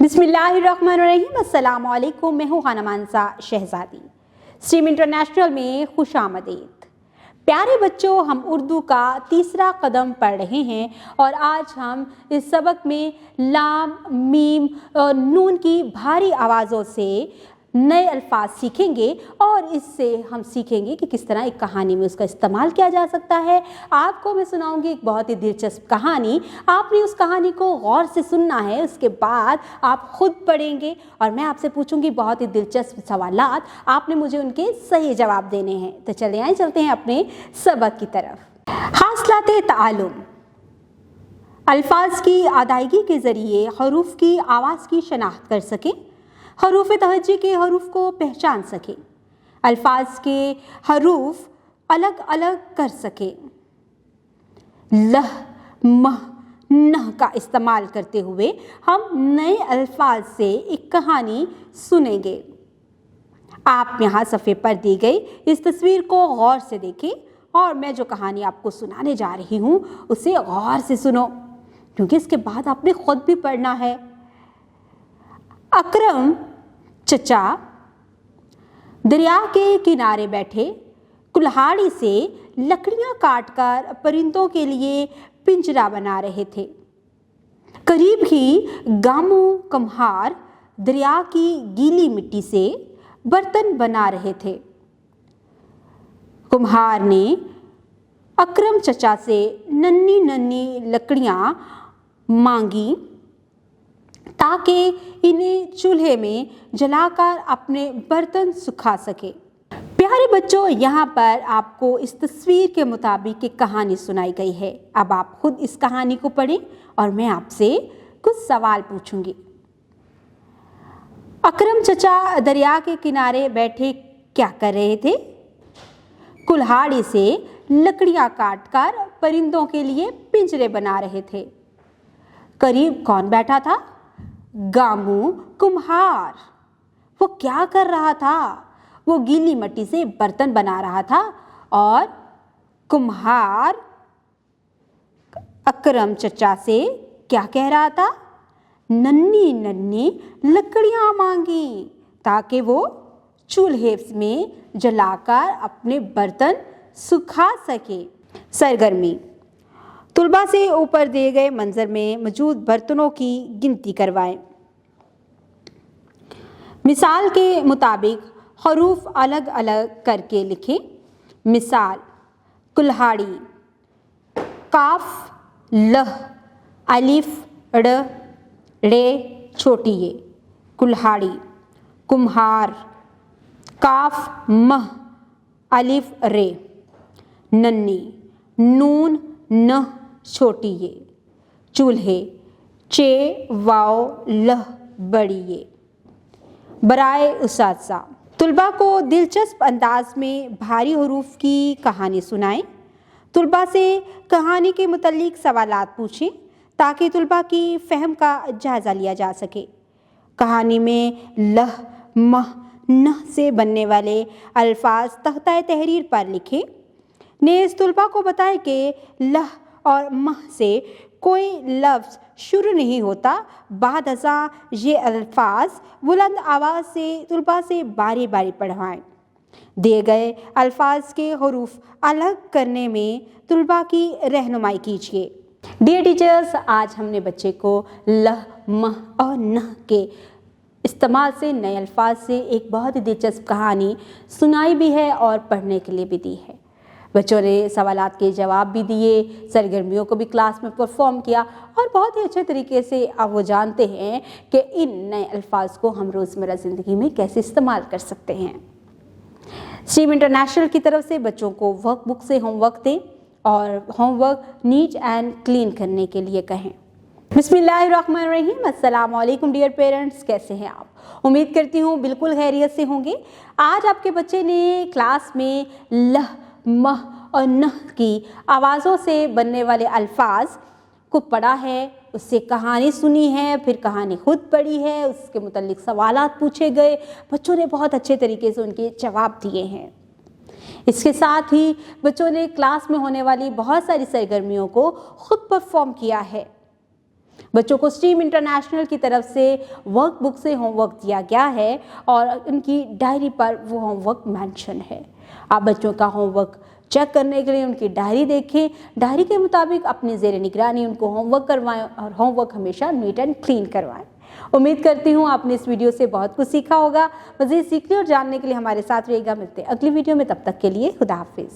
बिस्मिल्लाहिर्रहमानिर्रहीम। अस्सलाम वालेकुम। मैं हूँ खाना मानसा शहजादी। स्ट्रीम इंटरनेशनल में खुशामदीद। प्यारे बच्चों, हम उर्दू का तीसरा कदम पढ़ रहे हैं और आज हम इस सबक में लाम, मीम और नून की भारी आवाज़ों से नए अल्फाज सीखेंगे और इससे हम सीखेंगे कि किस तरह एक कहानी में उसका इस्तेमाल किया जा सकता है। आपको मैं सुनाऊंगी एक बहुत ही दिलचस्प कहानी। आपने उस कहानी को गौर से सुनना है, उसके बाद आप खुद पढ़ेंगे और मैं आपसे पूछूंगी बहुत ही दिलचस्प सवालात। आपने मुझे उनके सही जवाब देने हैं। तो चलते हैं अपने सबक की तरफ। हासिलाते ताल्लुम, अल्फाज की अदायगी के ज़रिए हरूफ की आवाज़ की शनाख्त कर सकें, हरूफ तहज्जी के हरूफ को पहचान सकें, अल्फाज के हरूफ अलग अलग कर सकें, लह, मह, नह का इस्तेमाल करते हुए हम नए अल्फाज से एक कहानी सुनेंगे। आप यहाँ सफ़े पर दी गई इस तस्वीर को गौर से देखें और मैं जो कहानी आपको सुनाने जा रही हूँ उसे गौर से सुनो, क्योंकि इसके बाद आपने खुद भी पढ़ना है। अकरम चचा दरिया के किनारे बैठे कुल्हाड़ी से लकड़ियां काटकर परिंदों के लिए पिंजरा बना रहे थे। करीब ही गामू कुम्हार दरिया की गीली मिट्टी से बर्तन बना रहे थे। कुम्हार ने अकरम चचा से नन्ही नन्ही लकड़ियां मांगी ताकि इन्हें चूल्हे में जलाकर अपने बर्तन सुखा सके। प्यारे बच्चों, यहाँ पर आपको इस तस्वीर के मुताबिक एक कहानी सुनाई गई है। अब आप खुद इस कहानी को पढ़ें और मैं आपसे कुछ सवाल पूछूंगी। अकरम चचा दरिया के किनारे बैठे क्या कर रहे थे? कुल्हाड़ी से लकड़ियां काटकर परिंदों के लिए पिंजरे बना रहे थे। करीब कौन बैठा था? गामू कुम्हार। वो क्या कर रहा था? वो गीली मिट्टी से बर्तन बना रहा था और कुम्हार अकरम चचा से क्या कह रहा था? नन्ही नन्ही लकड़ियां मांगी ताकि वो चूल्हे में जलाकर अपने बर्तन सुखा सके। सरगर्मी, तुलबा से ऊपर दिए गए मंजर में मौजूद बर्तनों की गिनती करवाएं। मिसाल के मुताबिक हरूफ अलग अलग करके लिखें। मिसाल, कुल्हाड़ी, काफ, लह, अलिफ, ड़, रे छोटी ये, कुल्हाड़ी। कुम्हार, काफ, मह, अलिफ, रे, नन्ही, नून, नह छोटी ये, चूल्हे, चे, वाव, लह बड़ी ये। बराए उसासा, तुलबा को दिलचस्प अंदाज में भारी हरूफ की कहानी सुनाएं। तुलबा से कहानी के मुतल्लिक सवालात पूछें ताकि तुलबा की फ़हम का जायज़ा लिया जा सके। कहानी में लह, मह, नह से बनने वाले अल्फाज तख्ता तहरीर पर लिखें। नेज़ तुलबा को बताएं कि लह और मह से कोई लफ्ज़ शुरू नहीं होता। बाद अज़ा ये अल्फाज बुलंद आवाज़ से तुलबा से बारी बारी पढ़वाएं। दिए गए अल्फाज के हरूफ अलग करने में तुलबा की रहनुमाई कीजिए। डियर टीचर्स, आज हमने बच्चे को लह, मह और नह के इस्तेमाल से नए अल्फाज से एक बहुत ही दिलचस्प कहानी सुनाई भी है और पढ़ने के लिए भी दी है। बच्चों ने सवालात के जवाब भी दिए, सरगर्मियों को भी क्लास में परफॉर्म किया और बहुत ही अच्छे तरीके से अब वो जानते हैं कि इन नए अल्फाज को हम रोज़मर्रा ज़िंदगी में कैसे इस्तेमाल कर सकते हैं। स्ट्रीम इंटरनेशनल की तरफ से बच्चों को वर्कबुक से होमवर्क दें और होमवर्क नीट एंड क्लीन करने के लिए कहें। बिस्मिल्लाहिर्रहमानिर्रहीम। अस्सलाम वालेकुम डियर पेरेंट्स, कैसे हैं आप? उम्मीद करती हूँ बिल्कुल खैरियत से होंगे। आज आपके बच्चे ने क्लास में लह, मह और नह की आवाज़ों से बनने वाले अल्फाज को पढ़ा है, उससे कहानी सुनी है, फिर कहानी खुद पढ़ी है, उसके मुतल्लिक सवालात पूछे गए। बच्चों ने बहुत अच्छे तरीके से उनके जवाब दिए हैं। इसके साथ ही बच्चों ने क्लास में होने वाली बहुत सारी सरगर्मियों को खुद परफॉर्म किया है। بچوں کو اسٹریم انٹرنیشنل کی طرف سے ورک بک سے ہوم ورک دیا گیا ہے اور ان کی ڈائری پر وہ ہوم ورک مینشن ہے۔ آپ بچوں کا ہوم ورک چیک کرنے کے لیے ان کی ڈائری دیکھیں، ڈائری کے مطابق اپنی زیر نگرانی ان کو ہوم ورک کروائیں اور ہوم ورک ہمیشہ نیٹ اینڈ کلین کروائیں۔ امید کرتی ہوں آپ نے اس ویڈیو سے بہت کچھ سیکھا ہوگا۔ مزید سیکھنے اور جاننے کے لیے ہمارے ساتھ رہیے گا۔ ملتے ہیں اگلی ویڈیو میں، تب تک کے لیے خدا حافظ۔